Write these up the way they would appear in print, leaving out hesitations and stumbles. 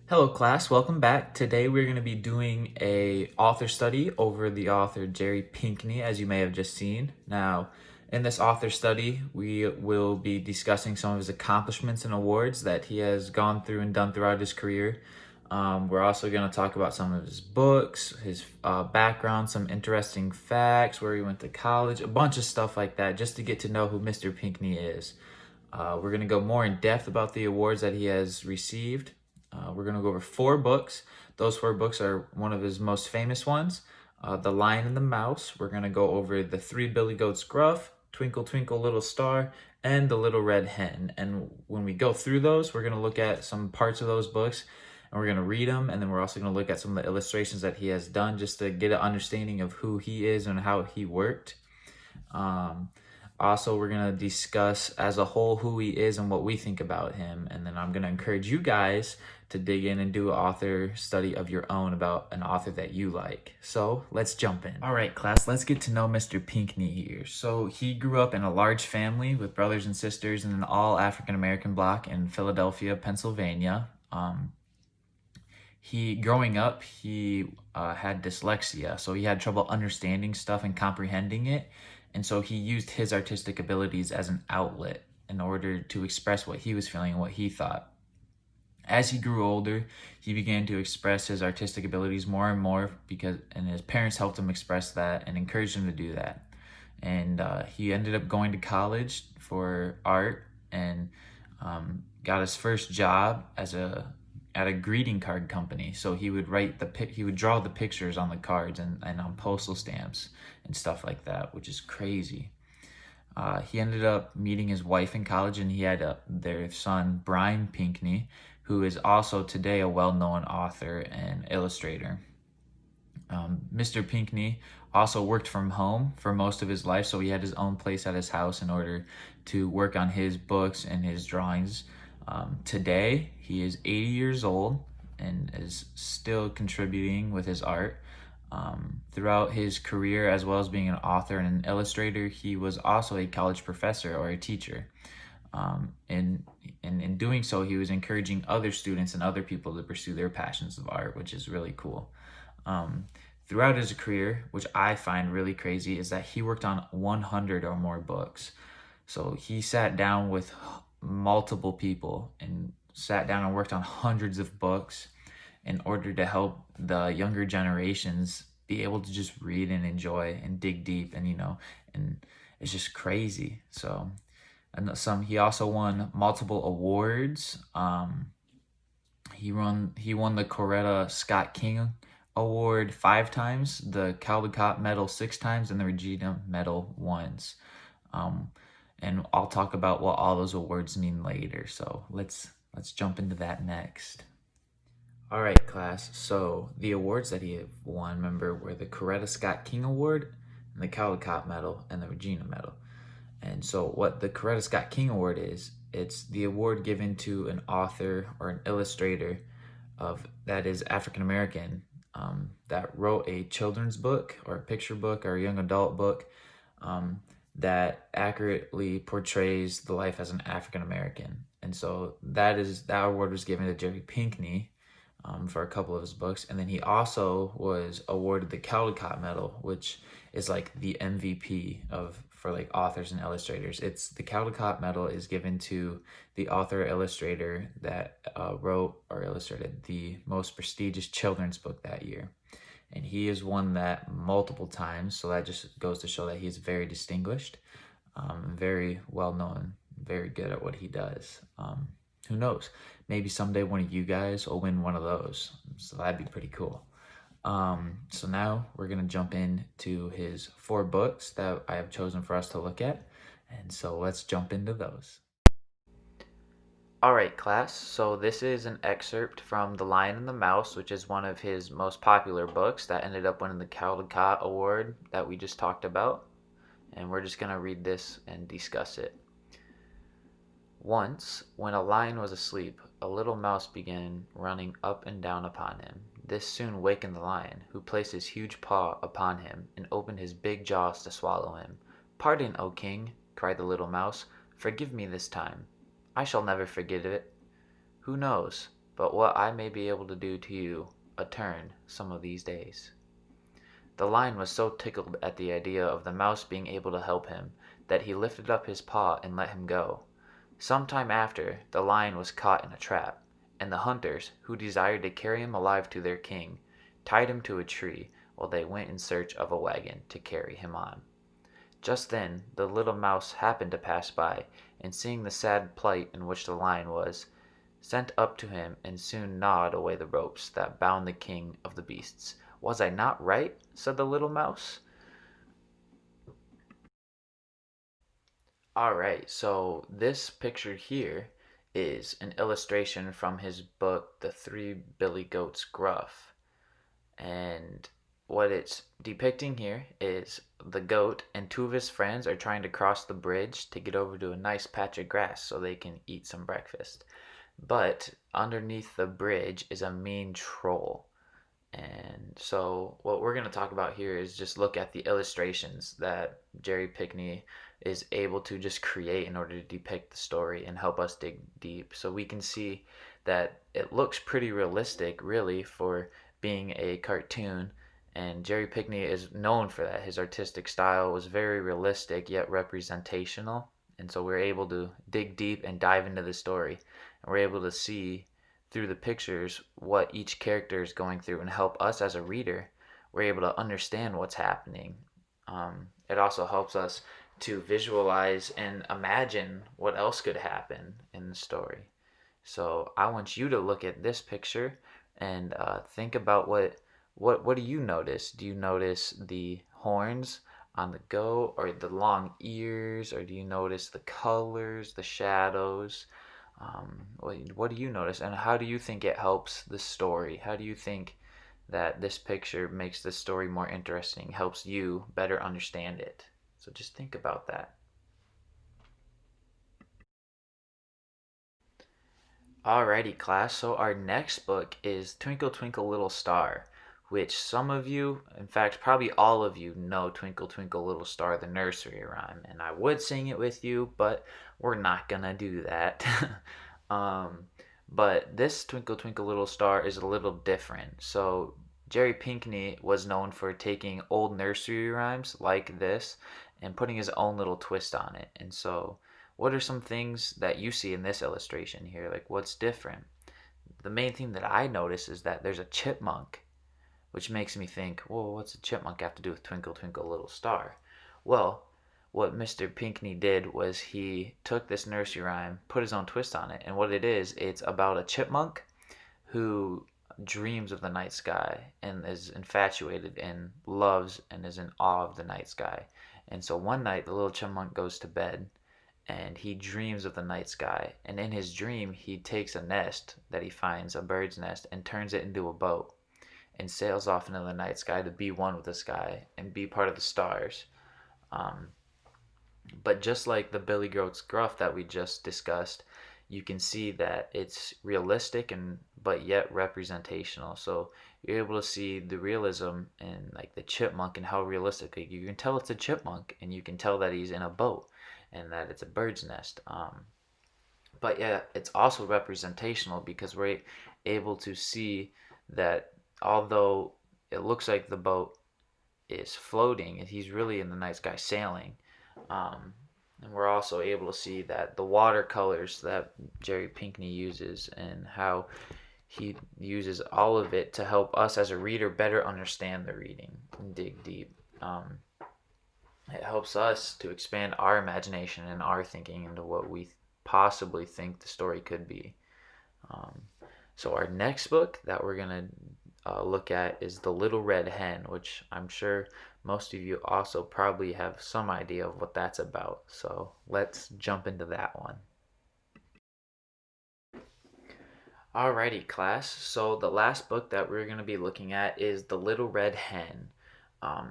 Hello class, welcome back. Today we're going to be doing a author study over the author Jerry Pinkney, as you may have just seen. Now, in this author study, we will be discussing some of his accomplishments and awards that he has gone through and done throughout his career. We're also going to talk about some of his books, his background, some interesting facts, where he went to college, a bunch of stuff like that, just to get to know who Mr. Pinkney is. We're going to go more in depth about the awards that he has received. We're going to go over 4 books. Those 4 books are one of his most famous ones. The Lion and the Mouse. We're going to go over the Threebilly Goats Gruff, Twinkle Twinkle Little Star, and the Little Red Hen. And when we go through those, we're going to look at some parts of those books and we're going to read them. And then we're also going to look at some of the illustrations that he has done just to get an understanding of who he is and how he worked. Also, we're going to discuss as a whole who he is and what we think about him. And then I'm going to encourage you guys to dig in and do an author study of your own about an author that you like. So let's jump in. All right, class, let's get to know Mr. Pinkney here. So he grew up in a large family with brothers and sisters in an all African-American block in Philadelphia, Pennsylvania. Growing up, he had dyslexia, so he had trouble understanding stuff and comprehending it. And so he used his artistic abilities as an outlet in order to express what he was feeling and what he thought. As he grew older, he began to express his artistic abilities more and more and his parents helped him express that and encouraged him to do that. And he ended up going to college for art and got his first job at a greeting card company. So he would draw the pictures on the cards and on postal stamps and stuff like that, which is crazy. He ended up meeting his wife in college, and he had their son, Brian Pinkney, who is also today a well-known author and illustrator. Mr. Pinkney also worked from home for most of his life, so he had his own place at his house in order to work on his books and his drawings. Today, he is 80 years old and is still contributing with his art. Throughout his career, as well as being an author and an illustrator, he was also a college professor or a teacher. And in doing so, he was encouraging other students and other people to pursue their passions of art, which is really cool. Throughout his career, which I find really crazy, is that he worked on 100 or more books. So he sat down with multiple people and sat down and worked on hundreds of books in order to help the younger generations be able to just read and enjoy and dig deep and it's just crazy. So he also won multiple awards. He won the Coretta Scott King Award 5 times, the Caldecott Medal 6 times, and the Regina Medal once. And I'll talk about what all those awards mean later. So let's jump into that next. All right, class. So the awards that he won, remember, were the Coretta Scott King Award, and the Caldecott Medal, and the Regina Medal. And so what the Coretta Scott King Award is, it's the award given to an author or an illustrator that is African American, that wrote a children's book or a picture book or a young adult book that accurately portrays the life as an African American. And so that award was given to Jerry Pinkney for a couple of his books. And then he also was awarded the Caldecott Medal, which is like the MVP for like authors and illustrators. It's the Caldecott Medal is given to the author or illustrator that wrote or illustrated the most prestigious children's book that year. And he has won that multiple times, so that just goes to show that he's very distinguished, very well known, very good at what he does. Who knows? Maybe someday one of you guys will win one of those, so that'd be pretty cool. So now we're gonna jump into his 4 books that I have chosen for us to look at, and so let's jump into those. All right, class, so this is an excerpt from The Lion and the Mouse, which is one of his most popular books that ended up winning the Caldecott Award that we just talked about. And we're just going to read this and discuss it. Once, when a lion was asleep, a little mouse began running up and down upon him. This soon wakened the lion, who placed his huge paw upon him and opened his big jaws to swallow him. "Pardon, O king," cried the little mouse. "Forgive me this time. I shall never forget it. Who knows? but what I may be able to do to you a turn some of these days." The lion was so tickled at the idea of the mouse being able to help him that he lifted up his paw and let him go. Some time after, the lion was caught in a trap, and the hunters, who desired to carry him alive to their king, tied him to a tree while they went in search of a wagon to carry him on. Just then the little mouse happened to pass by, and seeing the sad plight in which the lion was, sent up to him and soon gnawed away the ropes that bound the king of the beasts. "Was I not right?" said the little mouse. Alright, so this picture here is an illustration from his book, The Threebilly Goats Gruff. And what it's depicting here is the goat and two of his friends are trying to cross the bridge to get over to a nice patch of grass so they can eat some breakfast. But underneath the bridge is a mean troll. And so what we're going to talk about here is just look at the illustrations that Jerry Pinkney is able to just create in order to depict the story and help us dig deep. So we can see that it looks pretty realistic, really, for being a cartoon. And Jerry Pinkney is known for that. His artistic style was very realistic yet representational. And so we're able to dig deep and dive into the story. And we're able to see through the pictures what each character is going through and help us as a reader. We're able to understand what's happening. It also helps us to visualize and imagine what else could happen in the story. So I want you to look at this picture and think about what do you notice? Do you notice the horns on the goat, or the long ears, or do you notice the colors, the shadows? What do you notice, and how do you think it helps the story? How do you think that this picture makes the story more interesting, helps you better understand it? So just think about that. Alrighty, class. So our next book is Twinkle Twinkle Little Star, which some of you, in fact, probably all of you, know Twinkle Twinkle Little Star, the nursery rhyme. And I would sing it with you, but we're not gonna do that. um, but this Twinkle Twinkle Little Star is a little different. So Jerry Pinkney was known for taking old nursery rhymes like this and putting his own little twist on it. And so what are some things that you see in this illustration here? Like, what's different? The main thing that I notice is that there's a chipmunk, which makes me think, well, what's a chipmunk have to do with Twinkle Twinkle Little Star? Well, what Mr. Pinkney did was he took this nursery rhyme, put his own twist on it, and what it is, it's about a chipmunk who dreams of the night sky and is infatuated and loves and is in awe of the night sky. And so one night the little chipmunk goes to bed and he dreams of the night sky. And in his dream, he takes a nest that he finds, a bird's nest, and turns it into a boat and sails off into the night sky to be one with the sky and be part of the stars. Um, but just like the Billy Goat's Gruff that we just discussed, you can see that it's realistic and but yet representational. So you're able to see the realism in like the chipmunk and how realistic. Like, you can tell it's a chipmunk, and you can tell that he's in a boat, and that it's a bird's nest. But yeah, it's also representational because we're able to see that although it looks like the boat is floating, he's really in the night sky sailing. Um, and we're also able to see that the watercolors that Jerry Pinkney uses and how he uses all of it to help us as a reader better understand the reading and dig deep. It helps us to expand our imagination and our thinking into what we possibly think the story could be. Um, so our next book that we're going to look at is The Little Red Hen, which I'm sure most of you also probably have some idea of what that's about. So let's jump into that one. Alrighty, class. So the last book that we're going to be looking at is The Little Red Hen.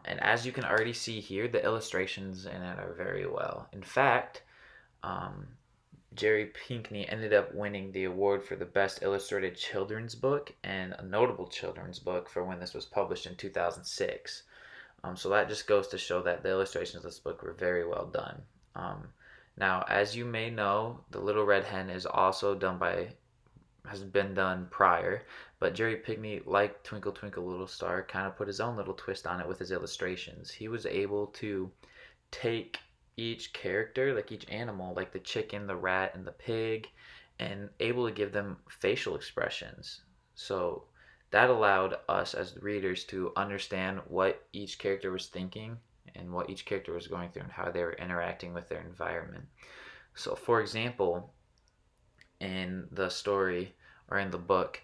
And as you can already see here, the illustrations in it are very well. In fact, um, Jerry Pinkney ended up winning the award for the best illustrated children's book and a notable children's book for when this was published in 2006. So that just goes to show that the illustrations of this book were very well done. Now, as you may know, The Little Red Hen is also done by has been done prior, but Jerry Pinkney, like Twinkle Twinkle Little Star, kind of put his own little twist on it with his illustrations. He was able to take each character, like each animal, like the chicken, the rat, and the pig, and able to give them facial expressions. So that allowed us as readers to understand what each character was thinking and what each character was going through and how they were interacting with their environment. So, for example, in the story or in the book,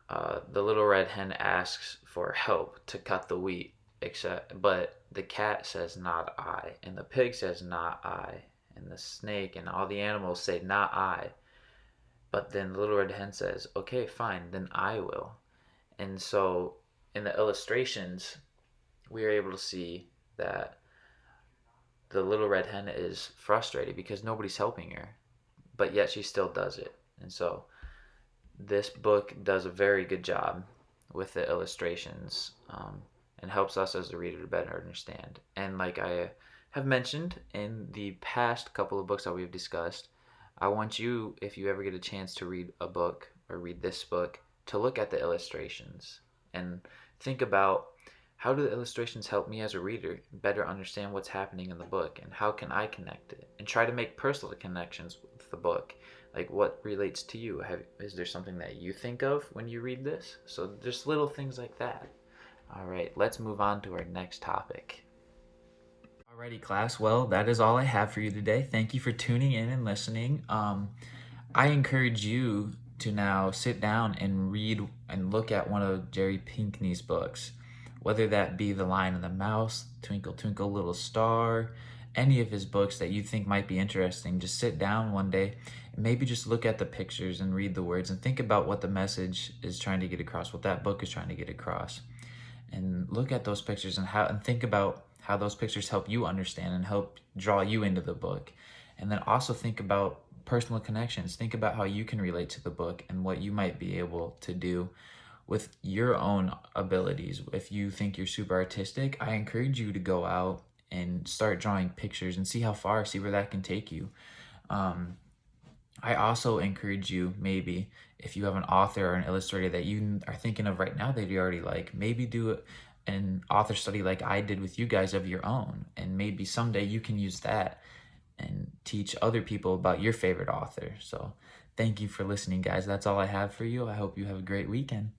the little red hen asks for help to cut the wheat, but the cat says not I, and the pig says not I, and the snake and all the animals say not I. But then the little red hen says, okay, fine, then I will. And so in the illustrations, we are able to see that the little red hen is frustrated because nobody's helping her, but yet she still does it. And so this book does a very good job with the illustrations, and helps us as a reader to better understand. And like I have mentioned in the past couple of books that we've discussed, I want you, if you ever get a chance to read a book or read this book, to look at the illustrations and think about, how do the illustrations help me as a reader better understand what's happening in the book, and how can I connect it, and try to make personal connections with the book. Like, what relates to you? Is there something that you think of when you read this? So just little things like that. All right, let's move on to our next topic. Alrighty, class. Well, that is all I have for you today. Thank you for tuning in and listening. I encourage you to now sit down and read and look at one of Jerry Pinkney's books, whether that be The Lion and the Mouse, Twinkle Twinkle Little Star, any of his books that you think might be interesting. Just sit down one day and maybe just look at the pictures and read the words and think about what the message is trying to get across, what that book is trying to get across. And look at those pictures and think about how those pictures help you understand and help draw you into the book. And then also think about personal connections. Think about how you can relate to the book and what you might be able to do with your own abilities. If you think you're super artistic, I encourage you to go out and start drawing pictures and see how far, see where that can take you. I also encourage you, maybe if you have an author or an illustrator that you are thinking of right now that you already like, maybe do an author study like I did with you guys of your own, and maybe someday you can use that and teach other people about your favorite author. So thank you for listening, guys. That's all I have for you. I hope you have a great weekend.